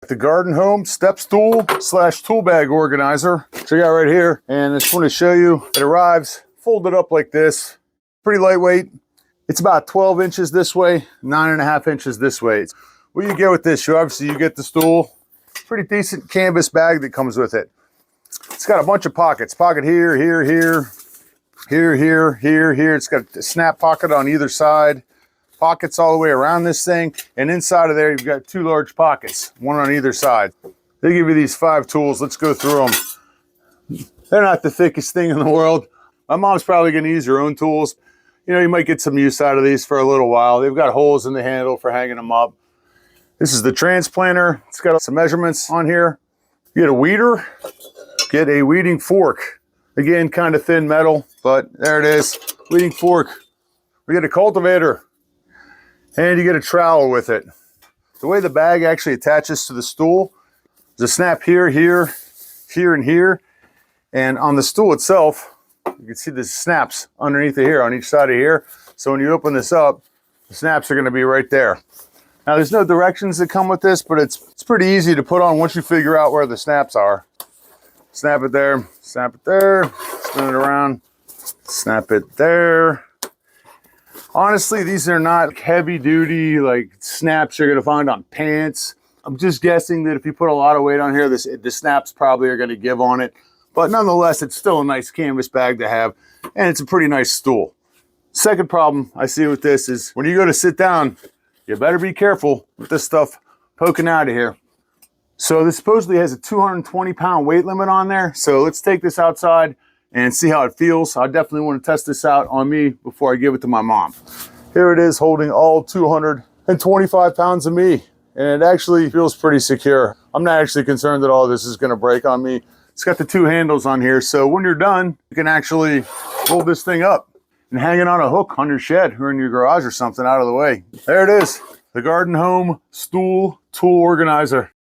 The GardenHOME step stool / tool bag organizer. So you got right here, and I just want to show you, it arrives folded up like this. Pretty lightweight. It's about 12 inches this way, 9.5 inches this way. What you get with this, you get the stool, pretty decent canvas bag that comes with it. It's got a bunch of pockets. Pocket here, here, here, here, here, here, here. It's got a snap pocket on either side. Pockets all the way around this thing. And inside of there, you've got 2 large pockets, one on either side. They give you these 5 tools. Let's go through them. They're not the thickest thing in the world. My mom's probably going to use her own tools. You know, you might get some use out of these for a little while. They've got holes in the handle for hanging them up. This is the transplanter. It's got some measurements on here. You get a weeder, get a weeding fork. Again, kind of thin metal, but there it is, weeding fork. We get a cultivator, and you get a trowel with it. The way the bag actually attaches to the stool, there's a snap here, here, here, and here. And on the stool itself, you can see the snaps underneath it here on each side of here. So when you open this up, the snaps are going to be right there. Now there's no directions that come with this, but it's pretty easy to put on once you figure out where the snaps are. Snap it there, snap it there, spin it around, snap it there. Honestly, these are not heavy duty like snaps you're going to find on pants. I'm just guessing that if you put a lot of weight on here, the snaps probably are going to give on it. But nonetheless, it's still a nice canvas bag to have, and it's a pretty nice stool. Second problem I see with this is when you go to sit down, you better be careful with this stuff poking out of here. So this supposedly has a 220-pound weight limit on there. So let's take this outside and see how it feels. I definitely want to test this out on me before I give it to my mom. Here it is holding all 225 pounds of me. And it actually feels pretty secure. I'm not actually concerned that all this is going to break on me. It's got the 2 handles on here. So when you're done, you can actually hold this thing up and hang it on a hook on your shed or in your garage or something out of the way. There it is, the GardenHOME Stool Tool Organizer.